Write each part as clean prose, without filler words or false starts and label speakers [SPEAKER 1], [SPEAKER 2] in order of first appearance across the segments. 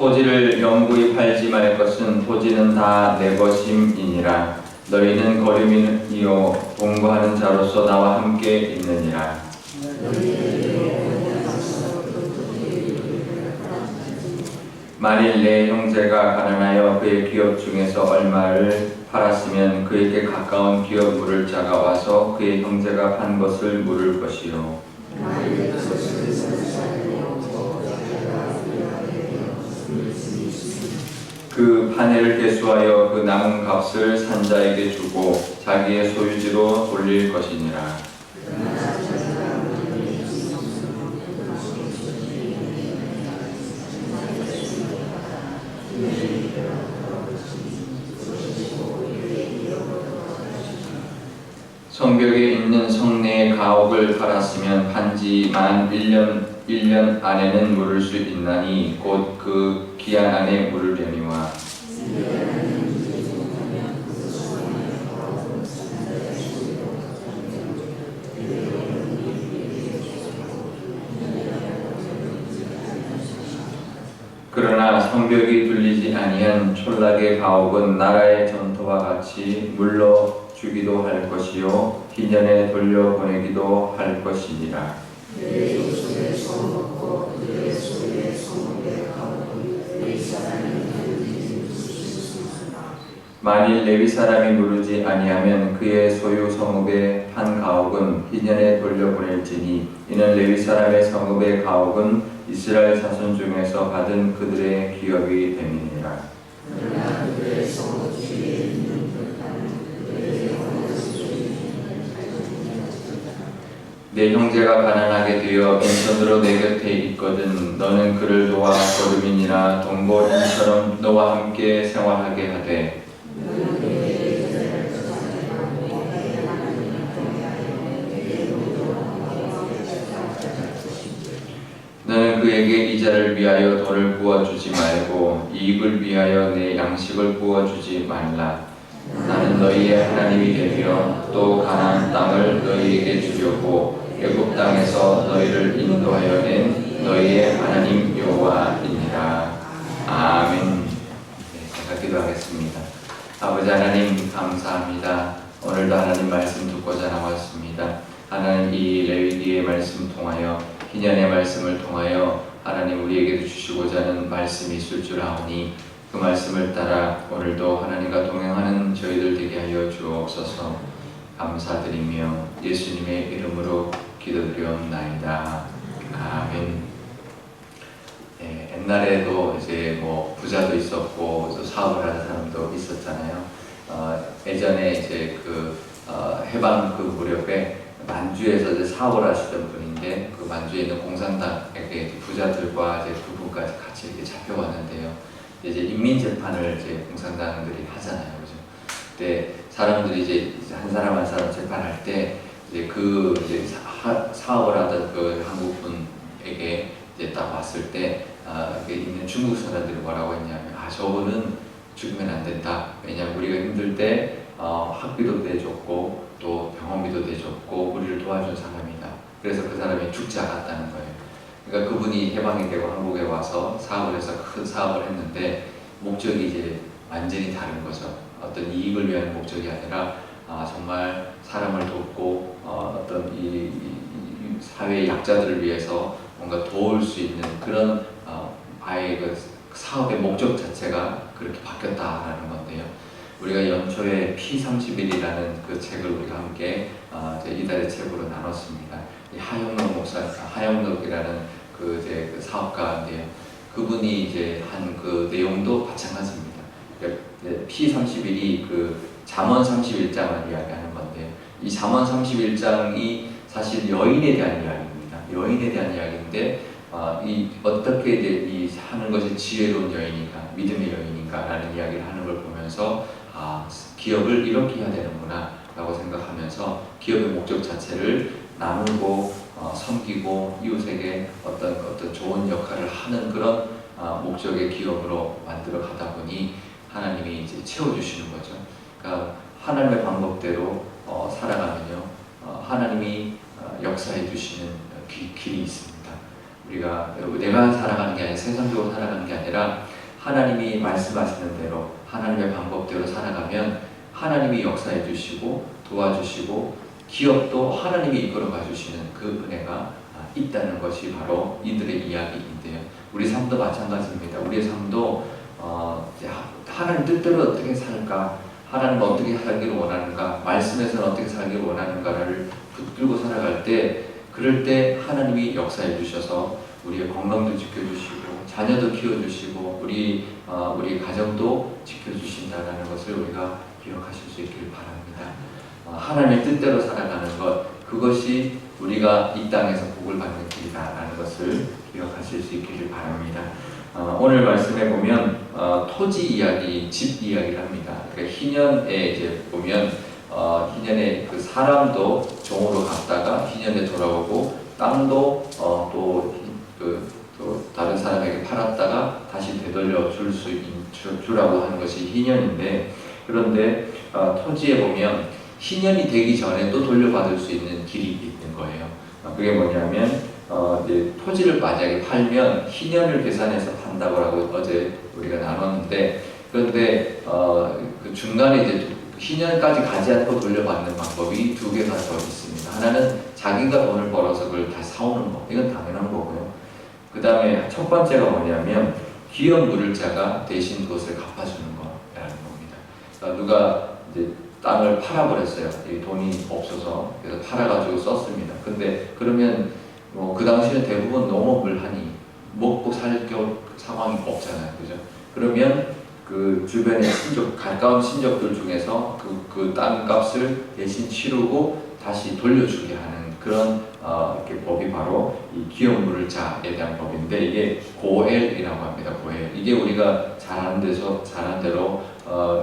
[SPEAKER 1] 토지를 영구히 팔지 말 것은 토지는 다 내 것임이니라. 너희는 거류민이요 동거하는 자로서 나와 함께 있느니라. 만일 내 형제가 가난하여 그의 기업 중에서 얼마를 팔았으면 그에게 가까운 기업 물을 자가 와서 그의 형제가 판 것을 물을 것이요. 그 판회를 계수하여 그 남은 값을 산자에게 주고 자기의 소유지로 돌릴 것이니라. 성벽에 있는 성내의 가옥을 팔았으면 판지 만 1년 안에는 물을 수 있나니 곧 그 기한 안에 물으려니와. 그러나 성벽이 둘리지 아니한 촌락의 가옥은 나라의 전토와 같이 물러 주기도 할 것이요 희년에 돌려보내기도 할 것이니라. 만일 레위 사람이 누르지 아니하면 그의 소유 성읍의 판 가옥은 희년에 돌려보낼지니 이는 레위 사람의 성읍의 가옥은 이스라엘 자손 중에서 받은 그들의 기업이 됨이니라. 내 형제가 가난하게 되어 빈손으로 내 곁에 있거든 너는 그를 도와 거류민이나 동거인처럼 너와 함께 생활하게 하되 너는 그에게 이자를 위하여 돈을 부어주지 말고 이익을 위하여 내 양식을 부어주지 말라. 나는 너희의 하나님이 되며 또 가나안 땅을 너희에게 주려고 애굽 땅에서 너희를 인도하여 낸 너희의 하나님 여호와이니라. 아멘. 제가 기도하겠습니다. 아버지 하나님 감사합니다. 오늘도 하나님 말씀 듣고자 나왔습니다. 하나님 이 레위기의 말씀 통하여 희년의 말씀을 통하여 하나님 우리에게도 주시고자 하는 말씀이 있을 줄 아오니 그 말씀을 따라 오늘도 하나님과 동행하는 저희들 되게 하여 주옵소서. 감사드리며 예수님의 이름으로 기도드리옵나이다. 아멘. 네, 옛날에도 이제 뭐 부자도 있었고 또 사업을 하는 사람도 있었잖아요. 예전에 이제 해방 그 무렵에 만주에서 이제 사업을 하시던 분인데 그 만주에 있는 공산당에게 부자들과 이제 두 분까지 같이 이렇게 잡혀왔는데요. 이제 인민재판을 이제 공산당들이 하잖아요, 그죠? 근데 사람들이 이제 한 사람 한 사람 재판할 때 이제 이제 사업을 하던 그 한국 분에게 이제 딱 왔을 때 있는 중국 사람들이 뭐라고 했냐면 저분은 죽으면 안 된다. 왜냐하면 우리가 힘들 때 학비도 내줬고 또 병원비도 내줬고 우리를 도와준 사람이다. 그래서 그 사람이 죽지 않았다는 거예요. 그러니까 그분이 해방이 되고 한국에 와서 사업을 해서 큰 사업을 했는데 목적이 이제 완전히 다른 거죠. 어떤 이익을 위한 목적이 아니라 정말 사람을 돕고 어떤 이 사회의 약자들을 위해서 뭔가 도울 수 있는 그런 아예 그 사업의 목적 자체가 그렇게 바뀌었다라는 건데요. 우리가 연초에 P31이라는 그 책을 우리가 함께 이달의 책으로 나눴습니다. 하영록 목사, 하영록이라는 그 사업가인데요. 그분이 이제 한 그 내용도 마찬가지입니다. P31이 그 잠언 31장을 이야기하는 건데요. 이 잠언 31장이 사실 여인에 대한 이야기입니다. 여인에 대한 이야기인데 어떻게 이제 하는 것이 지혜로운 여인인가, 믿음의 여인인가라는 이야기를 하는 걸 보면서 기업을 이렇게 해야 되는구나 라고 생각하면서 기업의 목적 자체를 나누고 섬기고 이웃에게 어떤 좋은 역할을 하는 그런 목적의 기업으로 만들어 가다 보니 하나님이 이제 채워주시는 거죠. 그러니까 하나님의 방법대로 살아가면요 하나님이 역사해 주시는 길이 있습니다. 우리가 내가 살아가는 게 아니라 세상적으로 살아가는 게 아니라 하나님이 말씀하시는 대로 하나님의 방법대로 살아가면 하나님이 역사해 주시고 도와주시고 기업도 하나님이 이끌어가 주시는 그 은혜가 있다는 것이 바로 이들의 이야기인데요. 우리 삶도 마찬가지입니다. 우리의 삶도 하나님 뜻대로 어떻게 살까, 하나님은 어떻게 살기를 원하는가, 말씀에서는 어떻게 살기를 원하는가를 붙들고 살아갈 때, 그럴 때 하나님이 역사해 주셔서 우리의 건강도 지켜주시고 자녀도 키워주시고 우리 가정도 지켜주신다는 것을 우리가 기억하실 수 있기를 바랍니다. 하나님의 뜻대로 살아가는 것, 그것이 우리가 이 땅에서 복을 받는 길이다라는 것을 기억하실 수 있기를 바랍니다. 오늘 말씀에 보면 토지 이야기, 집 이야기를 합니다. 그러니까 희년에 이제 보면 희년에 그 사람도 종으로 갔다가 희년에 돌아오고 땅도 또 다른 사람에게 팔았다가 다시 되돌려 주라고 하는 것이 희년인데, 그런데 토지에 보면 희년이 되기 전에 또 돌려받을 수 있는 길이 있는 거예요. 그게 뭐냐면 이제 토지를 만약에 팔면 희년을 계산해서 판다고 어제 우리가 나눴는데, 그런데 그 중간에 이제 희년까지 가지 않고 돌려받는 방법이 두 개가 더 있습니다. 하나는 자기가 돈을 벌어서 그걸 다 사오는 거, 이건 당연한 거고요. 그 다음에 첫 번째가 뭐냐면 기업 물을 자가 대신 그것을 갚아주는 거라는 겁니다. 그러니까 누가 이제 땅을 팔아버렸어요. 돈이 없어서. 그래서 팔아가지고 썼습니다. 근데 그러면 그 당시는 대부분 농업을 하니 먹고 살 상황이 없잖아요. 그죠? 그러면 그 주변의 가까운 친족들 중에서 그 땅값을 대신 치르고 다시 돌려주게 하는 그런 이렇게 법이 바로 이 기업 물을 자에 대한 법인데, 이게 고엘이라고 합니다. 고엘. 이게 우리가 잘 아는 대로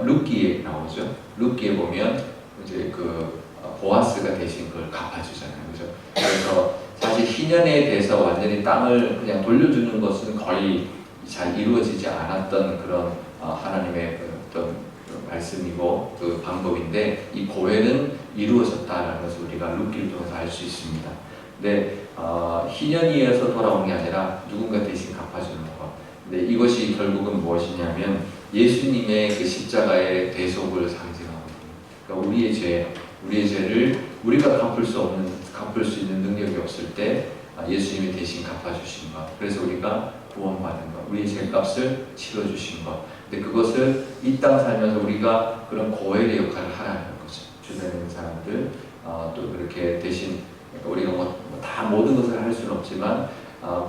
[SPEAKER 1] 룻기에 나오죠. 룻기에 보면 이제 그 보아스가 대신 그걸 갚아주잖아요. 그죠? 그래서 사실 희년에 대해서 완전히 땅을 그냥 돌려주는 것은 거의 잘 이루어지지 않았던 그런 하나님의 어떤 말씀이고 그 방법인데, 이 고엘은 이루어졌다는 것을 우리가 룻기를 통해서 알 수 있습니다. 근데 희년이어서 돌아온 게 아니라 누군가 대신 갚아주는 것. 근데 이것이 결국은 무엇이냐면 예수님의 그 십자가의 대속을 상징하거든요. 그러니까 우리의 죄를 우리가 갚을 수 있는 능력이 없을 때 예수님이 대신 갚아주신 것. 그래서 우리가 구원받은 것, 우리의 죄값을 치러주신 것. 근데 그것을 이 땅 살면서 우리가 그런 고엘의 역할을 하라는 거죠. 주변에 있는 사람들 또 그렇게 대신, 그러니까 우리가 다 모든 것을 할 수는 없지만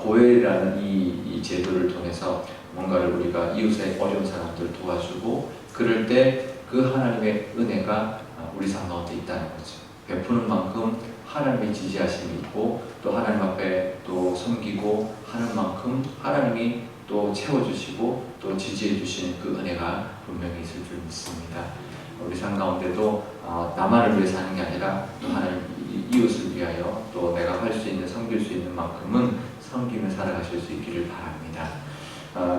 [SPEAKER 1] 고엘이라는 이 제도를 통해서 뭔가를 우리가 이웃의 어려운 사람들을 도와주고, 그럴 때 그 하나님의 은혜가 우리 삶 가운데 있다는 거죠. 베푸는 만큼 하나님의 지지하심이 있고, 또 하나님 앞에 또 섬기고 하는 만큼 하나님이 또 채워주시고 또 지지해 주시는 그 은혜가 분명히 있을 줄 믿습니다. 우리 삶 가운데도 나만을 위해 사는 게 아니라 또 하나님 이웃을 위하여 또 내가 할 수 있는, 섬길 수 있는 만큼은 섬기며 살아가실 수 있기를 바랍니다.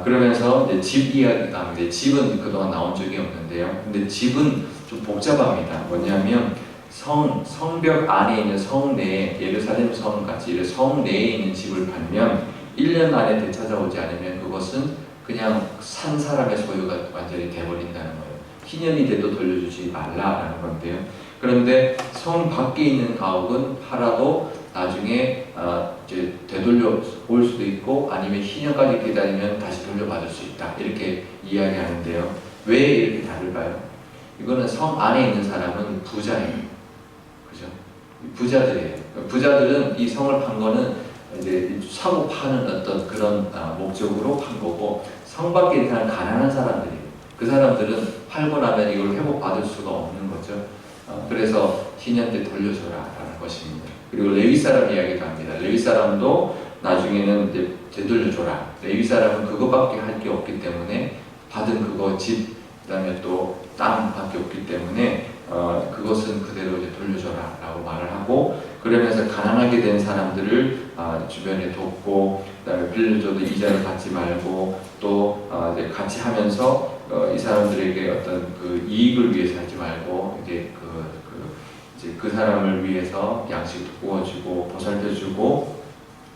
[SPEAKER 1] 그러면서 이제 집 이야기가 합니다. 집은 그동안 나온 적이 없는데요. 근데 집은 좀 복잡합니다. 뭐냐면 성벽 안에 있는 성 내에, 예루살렘 성 같이 성 내에 있는 집을 팔면 1년 안에 되찾아오지 않으면 그것은 그냥 산 사람의 소유가 완전히 돼버린다는 거예요. 희년이 돼도 돌려주지 말라라는 건데요. 그런데 성 밖에 있는 가옥은 팔아도 나중에 이제 되돌려 올 수도 있고, 아니면 희년까지 기다리면 다시 돌려받을 수 있다, 이렇게 이야기하는데요. 왜 이렇게 다를까요? 이거는 성 안에 있는 사람은 부자예요. 그죠? 부자들이에요. 부자들은 이 성을 판 거는 이제 사고 파는 어떤 그런 목적으로 판 거고, 성 밖에 있는 사람은 가난한 사람들이에요. 그 사람들은 팔고 나면 이걸 회복받을 수가 없는 거죠. 그래서 희년 때 돌려줘라라는 것입니다. 그리고 레위 사람 이야기도 합니다. 레위 사람도 나중에는 이제 되돌려줘라. 레위 사람은 그거밖에 할 게 없기 때문에, 받은 그거 집, 그다음에 또 땅밖에 없기 때문에 그것은 그대로 이제 돌려줘라라고 말을 하고, 그러면서 가난하게 된 사람들을 주변에 돕고, 그다음에 빌려줘도 이자를 받지 말고, 또 이제 같이 하면서 이 사람들에게 어떤 그 이익을 위해서 하지 말고, 이제 그 사람을 위해서 양식도 구워주고 보살펴주고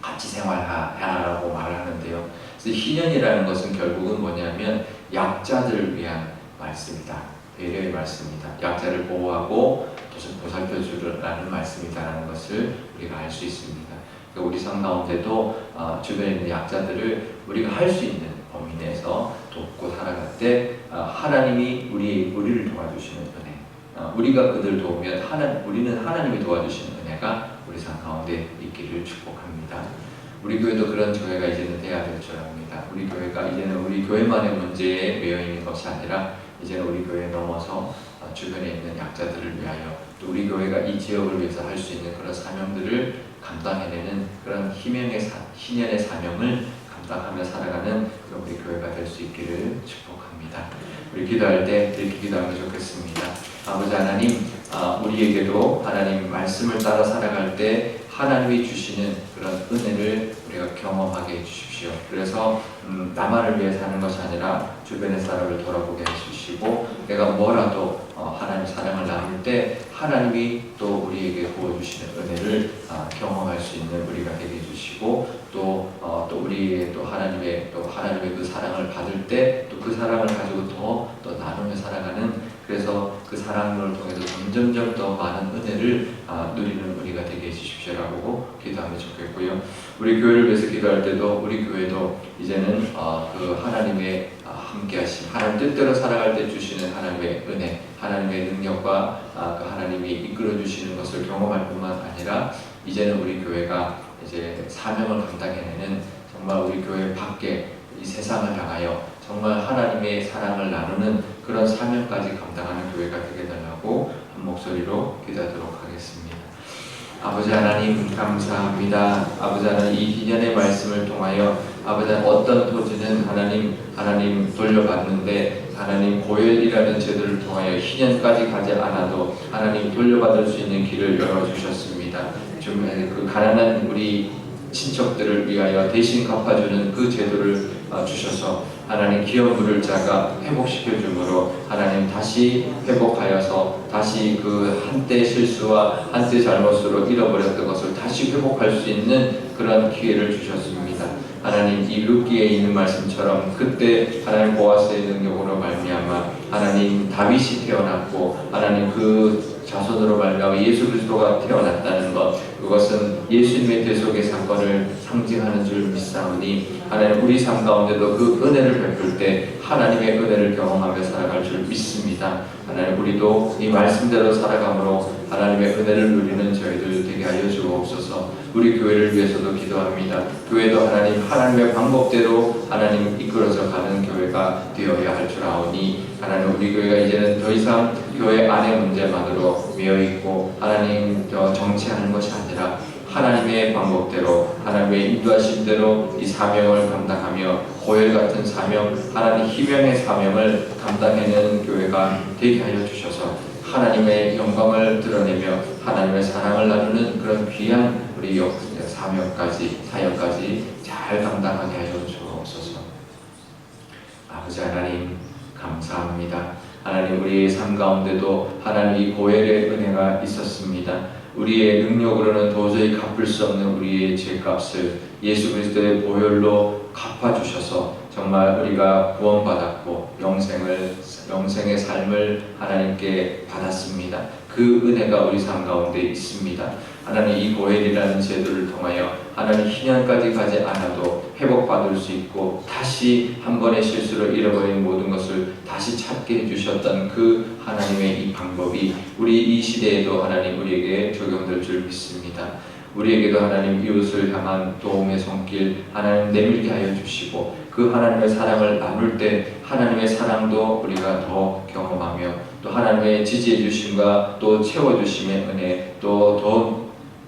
[SPEAKER 1] 같이 생활하라고 말을 하는데요. 그래서 희년이라는 것은 결국은 뭐냐면 약자들을 위한 말씀이다. 배려의 말씀이다. 약자를 보호하고 보살펴 주라는 말씀이다라는 것을 우리가 알 수 있습니다. 우리 삶 가운데도 주변에 있는 약자들을 우리가 할 수 있는 범위 내에서 돕고 살아갈 때 하나님이 우리를 도와주시는 은혜, 우리가 그들 도우면 우리는 하나님이 도와주시는 은혜가 우리 삶 가운데 있기를 축복합니다. 우리 교회도 그런 교회가 이제는 돼야 될 줄 압니다. 우리 교회가 이제는 우리 교회만의 문제에 매여 있는 것이 아니라 이제는 우리 교회에 넘어서 주변에 있는 약자들을 위하여 또 우리 교회가 이 지역을 위해서 할 수 있는 그런 사명들을 감당해내는 그런 희년의 사명을 감당하며 살아가는 그런 우리 교회가 될 수 있기를 축복합니다. 우리 기도할 때 이렇게 기도하면 좋겠습니다. 아버지 하나님, 우리에게도 하나님 말씀을 따라 살아갈 때 하나님이 주시는 그런 은혜를 우리가 경험하게 해주십시오. 그래서 나만을 위해 사는 것이 아니라 주변의 사람을 돌아보게 해주시고 내가 뭐라도 하나님 사랑을 나눌 때 하나님이 또 우리에게 부어주시는 은혜를 경험할 수 있는 우리가 되게 해주시고 또 우리의 또 하나님의 그 사랑을 받을 때 또 그 사랑을 가지고 더 나누며 살아가는, 그래서 그 사랑을 통해서 점점점 더 많은 은혜를 누리는 우리가 되게 해주십시오라고 기도하면 좋겠고요. 우리 교회를 위해서 기도할 때도 우리 교회도 이제는 그 하나님의 함께하심, 하나님 뜻대로 살아갈 때 주시는 하나님의 은혜, 하나님의 능력과 그 하나님이 이끌어 주시는 것을 경험할 뿐만 아니라 이제는 우리 교회가 이제 사명을 감당해내는, 정말 우리 교회 밖에 이 세상을 향하여 정말 하나님의 사랑을 나누는 그런 사명까지 감당하는 교회가 되게 달라고 한 목소리로 기도하도록 하겠습니다. 아버지 하나님 감사합니다. 아버지 하나님 이 희년의 말씀을 통하여 아버지 하나님 어떤 토지는 하나님 돌려받는데 하나님 고열이라는 제도를 통하여 희년까지 가지 않아도 하나님 돌려받을 수 있는 길을 열어주셨습니다. 좀 그 가난한 우리 친척들을 위하여 대신 갚아주는 그 제도를 주셔서 하나님 기업 물을 자가 회복시켜 주므로 하나님 다시 회복하여서 다시 그 한때 실수와 한때 잘못으로 잃어버렸던 것을 다시 회복할 수 있는 그런 기회를 주셨습니다. 하나님 이 룻기에 있는 말씀처럼 그때 하나님 보아스의 능력으로 말미암아 하나님 다윗이 태어났고 하나님 그 자손으로 말미암아 예수 그리스도가 태어났다는 것, 그것은 예수님의 대속의 사건을 상징하는 줄 믿사오니 하나님 우리 삶 가운데도 그 은혜를 베풀 때 하나님의 은혜를 경험하며 살아갈 줄 믿습니다. 하나님 우리도 이 말씀대로 살아감으로 하나님의 은혜를 누리는 저희들 되게 하여 주옵소서. 우리 교회를 위해서도 기도합니다. 교회도 하나님의 방법대로 하나님 이끌어져 가는 교회가 되어야 할 줄 아오니 하나님 우리 교회가 이제는 더 이상 교회 안의 문제만으로 매여있고 하나님 정치하는 것이 아니라 하나님의 방법대로 하나님의 인도하심대로 이 사명을 감당하며 고열 같은 사명, 하나님 희명의 사명을 감당해내는 교회가 되게 하여 주셔서 하나님의 영광을 드러내며 하나님의 사랑을 나누는 그런 귀한 우리 사역까지 잘 감당하게 하여 주옵소서. 아버지 하나님 감사합니다. 하나님 우리의 삶 가운데도 하나님 이 고열의 은혜가 있었습니다. 우리의 능력으로는 도저히 갚을 수 없는 우리의 죄값을 예수 그리스도의 보혈로 갚아주셔서 정말 우리가 구원받았고 영생의 삶을 하나님께 받았습니다. 그 은혜가 우리 삶 가운데 있습니다. 하나님 이 고혈이라는 제도를 통하여 하나님 희년까지 가지 않아도 회복받을 수 있고 다시 한 번의 실수로 잃어버린 모든 것을 다시 찾게 해주셨던 그 하나님의 이 방법이 우리 이 시대에도 하나님 우리에게 적용될 줄 믿습니다. 우리에게도 하나님 이웃을 향한 도움의 손길 하나님 내밀게 하여 주시고 그 하나님의 사랑을 나눌 때 하나님의 사랑도 우리가 더 경험하며 또 하나님의 지지해 주심과 또 채워주심의 은혜 또 더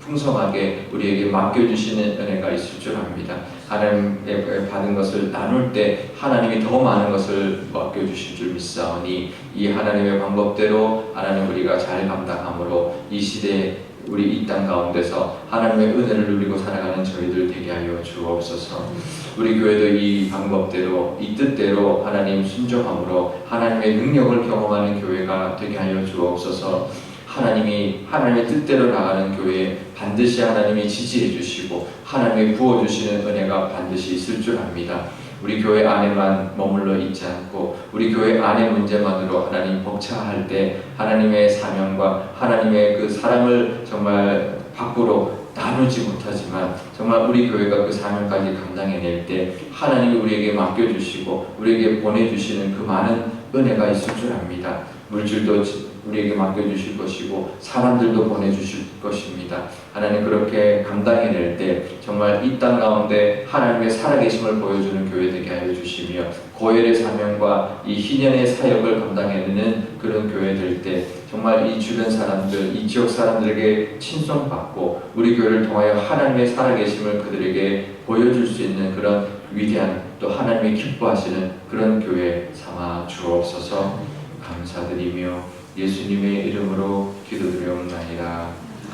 [SPEAKER 1] 풍성하게 우리에게 맡겨주시는 은혜가 있을 줄 압니다. 하나님의 받은 것을 나눌 때 하나님이 더 많은 것을 맡겨주실 줄 믿사오니 이 하나님의 방법대로 하나님 우리가 잘 감당함으로 이 시대에 우리 이 땅 가운데서 하나님의 은혜를 누리고 살아가는 저희들 되게 하여 주옵소서. 우리 교회도 이 방법대로 이 뜻대로 하나님 순종함으로 하나님의 능력을 경험하는 교회가 되게 하여 주옵소서. 하나님의 뜻대로 나가는 교회에 반드시 하나님이 지지해 주시고 하나님이 부어주시는 은혜가 반드시 있을 줄 압니다. 우리 교회 안에만 머물러 있지 않고 우리 교회 안의 문제만으로 하나님 벅차할 때 하나님의 사명과 하나님의 그 사랑을 정말 밖으로 나누지 못하지만 정말 우리 교회가 그 사명까지 감당해낼 때 하나님이 우리에게 맡겨주시고 우리에게 보내주시는 그 많은 은혜가 있을 줄 압니다. 물질도 우리에게 맡겨주실 것이고 사람들도 보내주실 것입니다. 하나님 그렇게 감당해낼 때 정말 이 땅 가운데 하나님의 살아계심을 보여주는 교회 되게 하여 주시며 고열의 사명과 이 희년의 사역을 감당해내는 그런 교회 될 때 정말 이 주변 사람들, 이 지역 사람들에게 친송받고 우리 교회를 통하여 하나님의 살아계심을 그들에게 보여줄 수 있는 그런 위대한 또 하나님이 기뻐하시는 그런 교회 삼아 주옵소서. 감사드리며 예수님의 이름으로 기도드려옵나이다.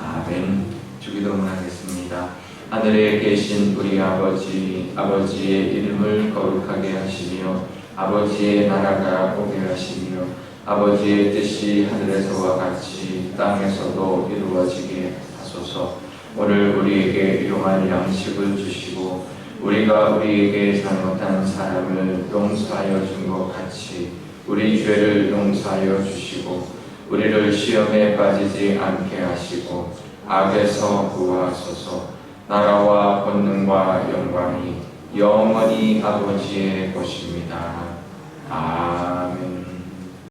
[SPEAKER 1] 아멘. 주기도문 하겠습니다. 하늘에 계신 우리 아버지, 아버지의 이름을 거룩하게 하시며 아버지의 나라가 오게 하시며 아버지의 뜻이 하늘에서와 같이 땅에서도 이루어지게 하소서. 오늘 우리에게 일용할 양식을 주시고 우리가 우리에게 잘못한 사람을 용서하여 준 것 같이 우리 죄를 용서하여 주시고 우리를 시험에 빠지지 않게 하시고 악에서 구하소서. 나라와 권능과 영광이 영원히 아버지의 것입니다. 아멘.